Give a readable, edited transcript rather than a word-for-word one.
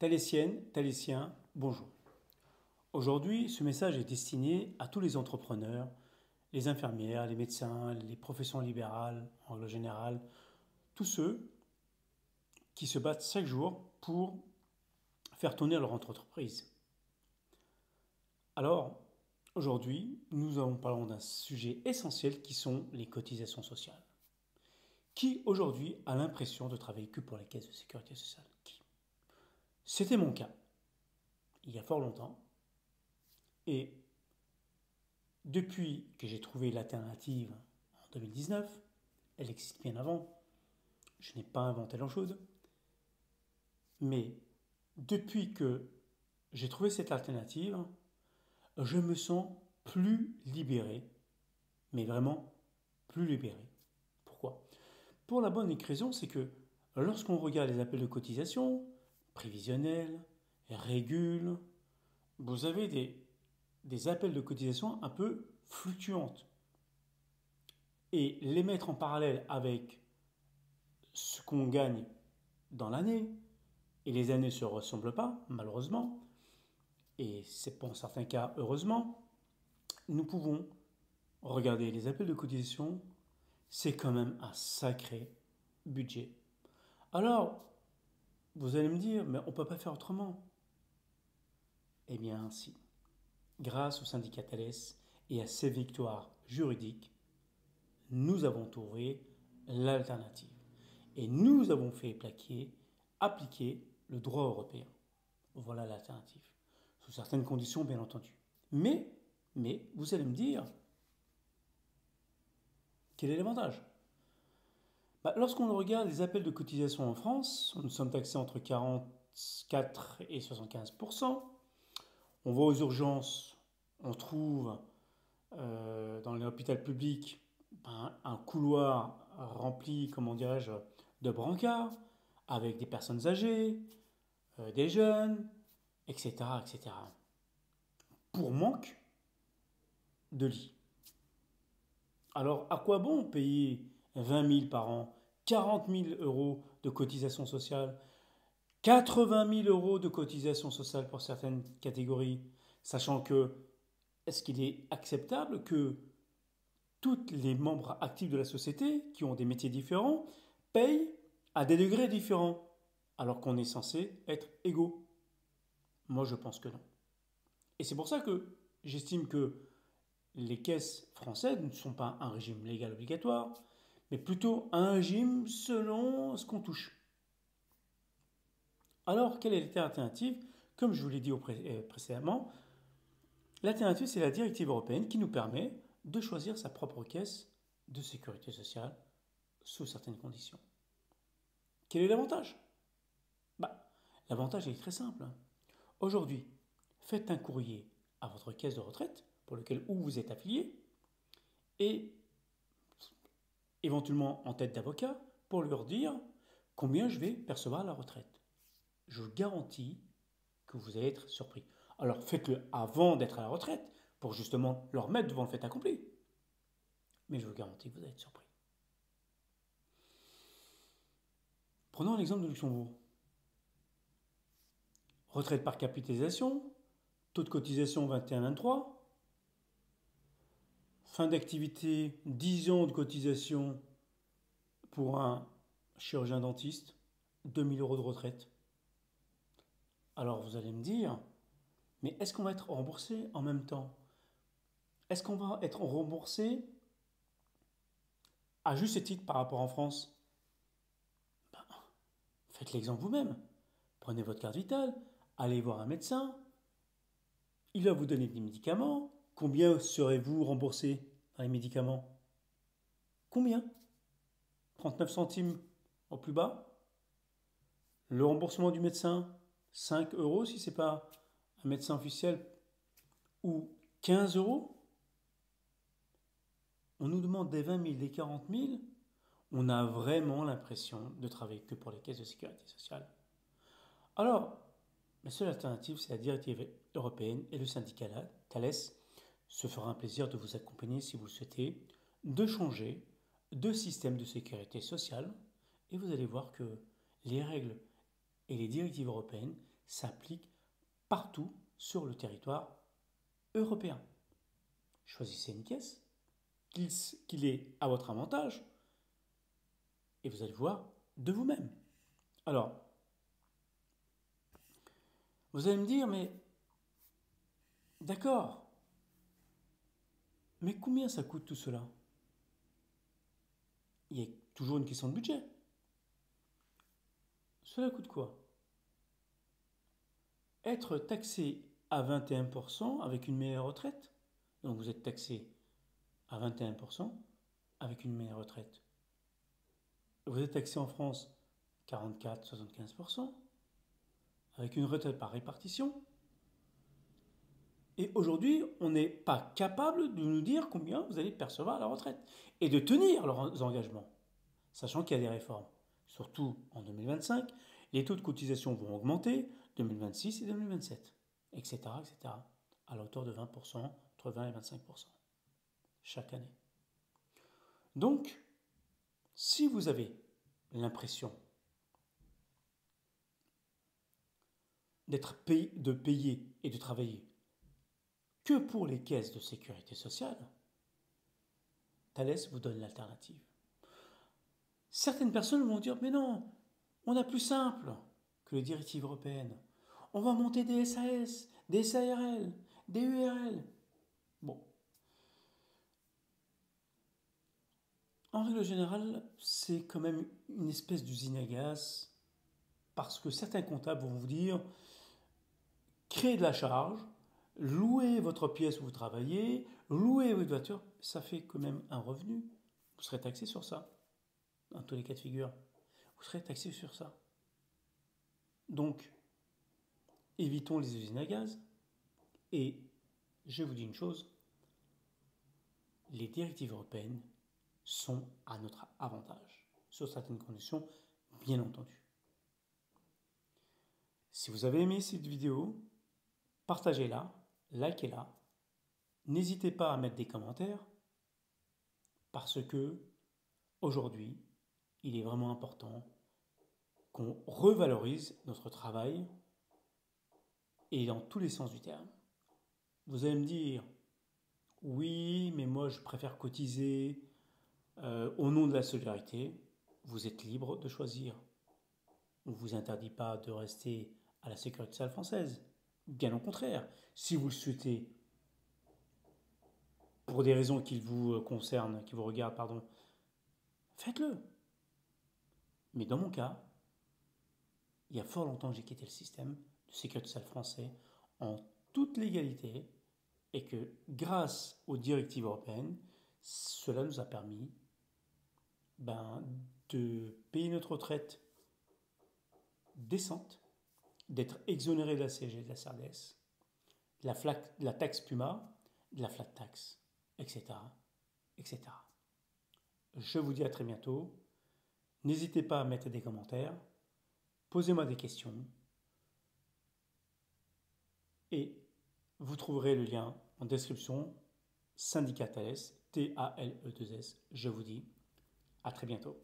Thalésienne, Thalésien, bonjour. Aujourd'hui, ce message est destiné à tous les entrepreneurs, les infirmières, les médecins, les professions libérales en règle générale, tous ceux qui se battent chaque jour pour faire tourner leur entreprise. Alors, aujourd'hui, parlons d'un sujet essentiel qui sont les cotisations sociales. Qui aujourd'hui a l'impression de travailler que pour la caisse de sécurité sociale? Qui? C'était mon cas, il y a fort longtemps. Et depuis que j'ai trouvé l'alternative en 2019, elle existe bien avant, je n'ai pas inventé l'eau chaude, mais depuis que j'ai trouvé cette alternative, je me sens plus libéré, mais vraiment plus libéré. Pourquoi? Pour la bonne raison, c'est que lorsqu'on regarde les appels de cotisation, prévisionnels, régules, vous avez des appels de cotisation un peu fluctuantes. Et les mettre en parallèle avec ce qu'on gagne dans l'année, et les années ne se ressemblent pas, malheureusement, et c'est pour certains cas, heureusement, nous pouvons regarder les appels de cotisation, c'est quand même un sacré budget. Alors, vous allez me dire, mais on ne peut pas faire autrement. Eh bien, si. Grâce au syndicat Thalès et à ses victoires juridiques, nous avons trouvé l'alternative. Et nous avons fait appliquer le droit européen. Voilà l'alternative. Sous certaines conditions, bien entendu. Mais, vous allez me dire, quel est l'avantage? Lorsqu'on regarde les appels de cotisation en France, nous sommes taxés entre 44 et 75%. On va aux urgences, on trouve dans l'hôpital public un couloir rempli, comment dirais-je, de brancards, avec des personnes âgées, des jeunes, etc., etc. Pour manque de lits. Alors, à quoi bon payer 20 000 par an, 40 000 euros de cotisation sociale, 80 000 euros de cotisation sociale pour certaines catégories, sachant que, est-ce qu'il est acceptable que tous les membres actifs de la société, qui ont des métiers différents, payent à des degrés différents, alors qu'on est censé être égaux? Moi, je pense que non. Et c'est pour ça que j'estime que les caisses françaises ne sont pas un régime légal obligatoire, mais plutôt un régime selon ce qu'on touche. Alors, quelle est l'alternative? Comme je vous l'ai dit précédemment, l'alternative, c'est la directive européenne qui nous permet de choisir sa propre caisse de sécurité sociale sous certaines conditions. Quel est l'avantage? L'avantage est très simple. Aujourd'hui, faites un courrier à votre caisse de retraite pour lequel vous êtes affilié et éventuellement en tête d'avocat pour leur dire combien je vais percevoir à la retraite. Je vous garantis que vous allez être surpris. Alors faites-le avant d'être à la retraite pour justement leur mettre devant le fait accompli. Mais je vous garantis que vous allez être surpris. Prenons l'exemple de Luxembourg. Retraite par capitalisation, taux de cotisation 21-23, fin d'activité 10 ans de cotisation pour un chirurgien dentiste, 2 000 euros de retraite. Alors vous allez me dire, mais est-ce qu'on va être remboursé en même temps? Est-ce qu'on va être remboursé à juste titre par rapport en France? Faites l'exemple vous-même. Prenez votre carte vitale, allez voir un médecin, il va vous donner des médicaments. Combien serez-vous remboursé dans les médicaments? Combien? 39 centimes au plus bas. Le remboursement du médecin, 5 euros si ce n'est pas un médecin officiel, ou 15 euros. On nous demande des 20 000, des 40 000. On a vraiment l'impression de travailler que pour les caisses de sécurité sociale. Alors, la seule alternative, c'est la directive européenne et le syndicat Thalès se fera un plaisir de vous accompagner si vous le souhaitez, de changer de système de sécurité sociale et vous allez voir que les règles et les directives européennes s'applique partout sur le territoire européen. Choisissez une caisse qu'il est à votre avantage et vous allez voir de vous-même. Alors, vous allez me dire, mais d'accord, mais combien ça coûte tout cela? Il y a toujours une question de budget. Cela coûte quoi? Être taxé à 21% avec une meilleure retraite. Donc vous êtes taxé à 21% avec une meilleure retraite. Vous êtes taxé en France 44-75% avec une retraite par répartition. Et aujourd'hui, on n'est pas capable de nous dire combien vous allez percevoir à la retraite et de tenir leurs engagements, sachant qu'il y a des réformes. Surtout en 2025, les taux de cotisation vont augmenter, 2026 et 2027, etc., etc., à la hauteur de 20%, entre 20 et 25% chaque année. Donc, si vous avez l'impression de payer et de travailler que pour les caisses de sécurité sociale, Thalès vous donne l'alternative. Certaines personnes vont dire, mais non, on a plus simple que les directives européennes. On va monter des SAS, des SARL, des URL. Bon. En règle générale, c'est quand même une espèce d'usine à gaz parce que certains comptables vont vous dire, créez de la charge, louez votre pièce où vous travaillez, louez votre voiture, ça fait quand même un revenu. Vous serez taxé sur ça, dans tous les cas de figure. Vous serez taxé sur ça. Donc, évitons les usines à gaz. Et je vous dis une chose, les directives européennes sont à notre avantage, sur certaines conditions, bien entendu. Si vous avez aimé cette vidéo, partagez-la, likez-la. N'hésitez pas à mettre des commentaires, parce que aujourd'hui, il est vraiment important qu'on revalorise notre travail et dans tous les sens du terme. Vous allez me dire, oui, mais moi je préfère cotiser au nom de la solidarité. Vous êtes libre de choisir. On ne vous interdit pas de rester à la sécurité sociale française. Bien au contraire, si vous le souhaitez, pour des raisons qui vous concernent, qui vous regardent, pardon, faites-le. Mais dans mon cas, il y a fort longtemps que j'ai quitté le système de sécurité sociale français en toute légalité et que grâce aux directives européennes, cela nous a permis de payer notre retraite décente, d'être exonéré de la CSG et de la CRDS, de la taxe Puma, de la flat tax, etc., etc. Je vous dis à très bientôt. N'hésitez pas à mettre des commentaires, posez-moi des questions et vous trouverez le lien en description, syndicat Thalès, Tale2S. Je vous dis à très bientôt.